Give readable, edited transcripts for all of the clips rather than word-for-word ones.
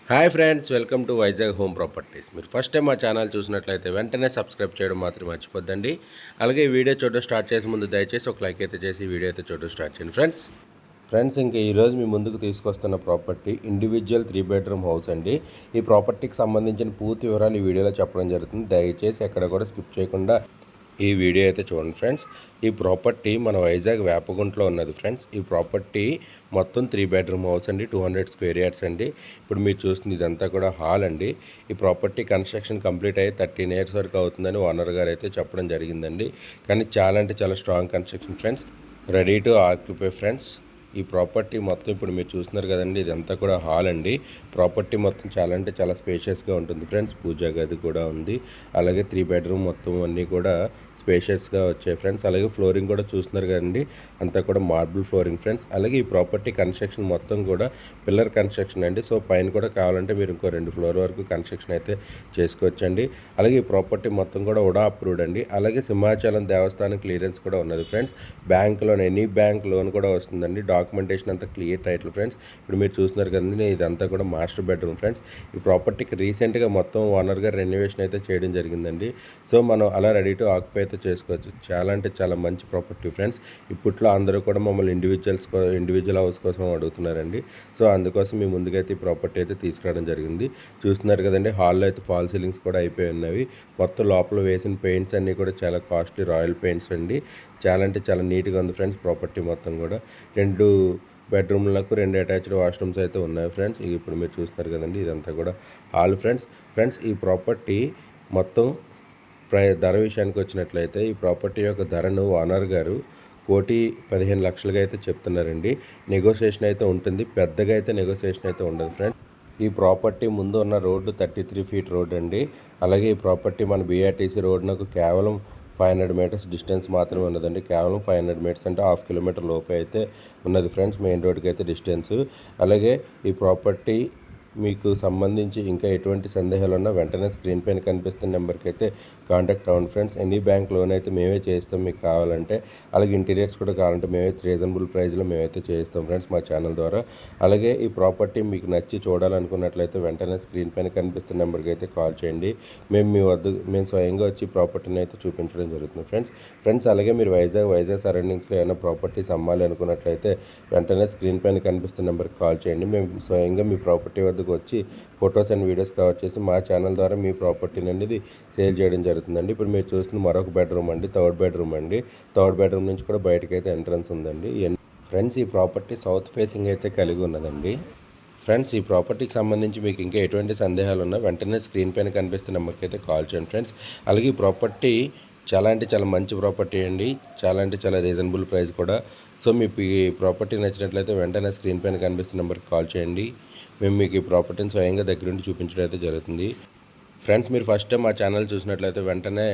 Hi friends, welcome to Vizag home properties. మీరు first time మా channel చూసినట్లయితే వెంటనే సబ్స్క్రైబ్ చేయడం మాత్రం మర్చిపోద్దండి. అలాగే ఈ వీడియో చూడడం స్టార్ట్ చేసే ముందు దయచేసి ఒక లైక్ అయితే చేసి వీడియో అయితే చూడడం స్టార్ట్ చేయండి ఫ్రెండ్స్ ఇంకా ఈరోజు మీ ముందుకు తీసుకొస్తున్న ప్రాపర్టీ ఇండివిజువల్ 3 బెడ్రూమ్ హౌస్ అండి. ఈ ప్రాపర్టీకి సంబంధించిన పూర్తి వివరాలు ఈ వీడియోలో చెప్పడం జరుగుతుంది. దయచేసి ఎక్కడ కూడా స్కిప్ చేయకుండా ఈ వీడియో అయితే చూడండి ఫ్రెండ్స్. ఈ ప్రాపర్టీ మన వైజాగ్ వేపగుంటలో ఉన్నది ఫ్రెండ్స్. ఈ ప్రాపర్టీ మొత్తం 3 బెడ్రూమ్ హౌస్ అండి, 200 స్క్వేర్ యార్డ్స్ అండి. ఇప్పుడు మీరు చూస్తుంది ఇదంతా కూడా హాల్ అండి. ఈ ప్రాపర్టీ కన్స్ట్రక్షన్ కంప్లీట్ అయ్యి 13 ఇయర్స్ వరకు అవుతుందని ఓనర్ గారు అయితే చెప్పడం జరిగిందండి. కానీ చాలా అంటే చాలా strong construction friends, ready to occupy friends. ఈ ప్రాపర్టీ మొత్తం ఇప్పుడు మీరు చూస్తున్నారు కదండి, ఇదంతా కూడా హాల్ అండి. ప్రాపర్టీ మొత్తం చాలా అంటే చాలా స్పేషియస్గా ఉంటుంది ఫ్రెండ్స్. పూజా గది కూడా ఉంది. అలాగే 3 బెడ్రూమ్ మొత్తం అన్నీ కూడా స్పేషియస్గా వచ్చాయి ఫ్రెండ్స్. అలాగే ఫ్లోరింగ్ కూడా చూస్తున్నారు కదండి, అంతా కూడా మార్బుల్ ఫ్లోరింగ్ ఫ్రెండ్స్. అలాగే ఈ ప్రాపర్టీ కన్స్ట్రక్షన్ మొత్తం కూడా పిల్లర్ కన్స్ట్రక్షన్ అండి. సో పైన కూడా కావాలంటే మీరు ఇంకో 2 ఫ్లోర్ వరకు కన్స్ట్రక్షన్ అయితే చేసుకోవచ్చండి. అలాగే ఈ ప్రాపర్టీ మొత్తం కూడా ఉడా అప్రూవ్డ్ అండి. అలాగే సింహాచలం దేవస్థానం క్లియరెన్స్ కూడా ఉన్నది friends. Bank loan, any bank loan కూడా వస్తుందండి. డాక్యుమెంటేషన్ అంతా క్లియర్ టైటిల్ ఫ్రెండ్స్. ఇప్పుడు మీరు చూస్తున్నారు కదండి, ఇదంతా కూడా మాస్టర్ బెడ్రూమ్ ఫ్రెండ్స్. ఈ ప్రాపర్టీకి రీసెంట్గా మొత్తం ఓనర్ గారు రెన్యువేషన్ అయితే చేయడం జరిగిందండి. సో మనం అలా రెడీ టు ఆక్యుపై అయితే చేసుకోవచ్చు. చాలా అంటే చాలా మంచి ప్రాపర్టీ ఫ్రెండ్స్. ఇప్పట్లో అందరూ కూడా మమ్మల్ని ఇండివిజువల్ హౌస్ కోసం అడుగుతున్నారండి. సో అందుకోసం మీ ముందుకైతే ఈ ప్రాపర్టీ అయితే తీసుకురావడం జరిగింది. చూస్తున్నారు కదండి, హాల్లో అయితే ఫాల్ సీలింగ్స్ కూడా అయిపోయి ఉన్నవి. మొత్తం లోపల వేసిన పెయింట్స్ అన్నీ కూడా చాలా కాస్ట్లీ రాయల్ పెయింట్స్ అండి. చాలా అంటే చాలా నీట్గా ఉంది ఫ్రెండ్స్. ప్రాపర్టీ మొత్తం కూడా 2 బెడ్రూమ్లకు 2 అటాచ్డ్ వాష్రూమ్స్ అయితే ఉన్నాయి ఫ్రెండ్స్. ఇప్పుడు మీరు చూస్తున్నారు కదండి, ఇదంతా కూడా హాల్ ఫ్రెండ్స్. ఈ ప్రాపర్టీ మొత్తం ధర విషయానికి వచ్చినట్లయితే ఈ ప్రాపర్టీ యొక్క ధరను ఓనర్ గారు 1,15,00,000గా అయితే చెప్తున్నారండి. నెగోషియేషన్ అయితే ఉంటుంది, పెద్దగా అయితే నెగోషియేషన్ అయితే ఉండదు ఫ్రెండ్స్. ఈ ప్రాపర్టీ ముందు ఉన్న రోడ్డు 33 ఫీట్ రోడ్ అండి. అలాగే ఈ ప్రాపర్టీ మన బీఆర్టీసీ రోడ్డునకు కేవలం 500 మీటర్స్ డిస్టెన్స్ మాత్రమే ఉన్నదండి. కేవలం 500 మీటర్స్ అంటే 1/2 కిలోమీటర్ లోపే అయితే ఉన్నది ఫ్రెండ్స్, మెయిన్ రోడ్కి అయితే డిస్టెన్స్. అలాగే ఈ ప్రాపర్టీ మీకు సంబంధించి ఇంకా ఎటువంటి సందేహాలు ఉన్నా వెంటనే స్క్రీన్ పైన కనిపిస్తున్న నెంబర్కి అయితే కాంటాక్ట్ అవ్వండి ఫ్రెండ్స్. ఎనీ బ్యాంక్ లోన్ అయితే మేమే చేస్తాం మీకు కావాలంటే. అలాగే ఇంటీరియర్స్ కూడా కావాలంటే మేమైతే రీజనబుల్ ప్రైస్లో మేమైతే చేస్తాం ఫ్రెండ్స్ మా ఛానల్ ద్వారా. అలాగే ఈ ప్రాపర్టీ మీకు నచ్చి చూడాలనుకున్నట్లయితే వెంటనే స్క్రీన్ పైన కనిపిస్తున్న నెంబర్కి అయితే కాల్ చేయండి. మేము స్వయంగా వచ్చి ప్రాపర్టీని అయితే చూపించడం జరుగుతుంది ఫ్రెండ్స్. అలాగే మీరు వైజాగ్ సరౌండింగ్స్లో ఏమైనా ప్రాపర్టీస్ అమ్మాలి అనుకున్నట్లయితే వెంటనే స్క్రీన్ పైన కనిపిస్తున్న నెంబర్కి కాల్ చేయండి. మేము స్వయంగా మీ ప్రాపర్టీ వద్దకు వచ్చి ఫొటోస్ అండ్ వీడియోస్ కవర్ చేసి మా ఛానల్ ద్వారా మీ ప్రాపర్టీని అనేది సేల్ చేయడం జరుగుతుందండి. ఇప్పుడు మీరు చూస్తున్న మరొక బెడ్రూమ్ అండి, థర్డ్ బెడ్రూమ్ నుంచి కూడా బయటకు అయితే ఎంట్రన్స్ ఉందండి ఫ్రెండ్స్. ఈ ప్రాపర్టీ సౌత్ ఫేసింగ్ అయితే కలిగి ఉన్నదండి ఫ్రెండ్స్. ఈ ప్రాపర్టీకి సంబంధించి మీకు ఇంకా ఎటువంటి సందేహాలు ఉన్నా వెంటనే స్క్రీన్ పైన కనిపిస్తున్న నెంబర్కి అయితే కాల్ చేయండి ఫ్రెండ్స్. అలాగే ఈ ప్రాపర్టీ చాలా అంటే చాలా మంచి ప్రాపర్టీ అండి. చాలా అంటే చాలా రీజనబుల్ ప్రైస్ కూడా. సో మీకు ఈ ప్రాపర్టీ నచ్చినట్లయితే వెంటనే స్క్రీన్ పైన కనిపిస్తున్న నెంబర్కి కాల్ చేయండి. మేము మీకు ఈ ప్రాపర్టీని స్వయంగా దగ్గరుండి చూపించడం అయితే జరుగుతుంది ఫ్రెండ్స్. మీరు ఫస్ట్ టైం మా ఛానల్ చూసినట్లయితే వెంటనే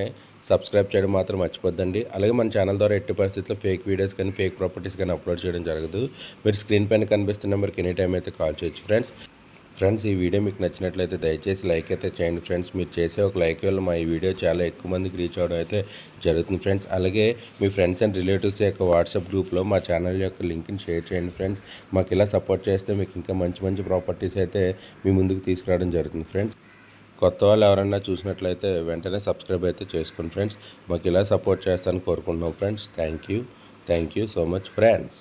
సబ్స్క్రైబ్ చేయడం మాత్రం మర్చిపోద్దండి. అలాగే మన ఛానల్ ద్వారా ఎట్టి పరిస్థితుల్లో ఫేక్ వీడియోస్ కానీ ఫేక్ ప్రాపర్టీస్ కానీ అప్లోడ్ చేయడం జరగదు. మీరు స్క్రీన్ పైన కనిపిస్తున్న నెంబర్కి ఎనీ టైం అయితే కాల్ చేయొచ్చు ఫ్రెండ్స్. ఈ వీడియో మీకు నచ్చినట్లయితే దయచేసి లైక్ అయితే చేయండి ఫ్రెండ్స్. మీరు చేసే ఒక లైక్ వల్ల మా ఈ వీడియో చాలా ఎక్కువ మందికి రీచ్ అవ్వడం అయితే జరుగుతుంది ఫ్రెండ్స్. అలాగే మీ ఫ్రెండ్స్ అండ్ రిలేటివ్స్ యొక్క వాట్సాప్ గ్రూప్లో మా ఛానల్ యొక్క లింక్ని షేర్ చేయండి ఫ్రెండ్స్. మాకు ఇలా సపోర్ట్ చేస్తే మీకు ఇంకా మంచి మంచి ప్రాపర్టీస్ అయితే మీ ముందుకు తీసుకురావడం జరుగుతుంది ఫ్రెండ్స్. కొత్త వాళ్ళు ఎవరన్నా చూసినట్లయితే వెంటనే సబ్స్క్రైబ్ అయితే చేసుకోండి ఫ్రెండ్స్. మాకు ఇలా సపోర్ట్ చేస్తానని కోరుకుంటున్నాం friends. Thank you so much friends.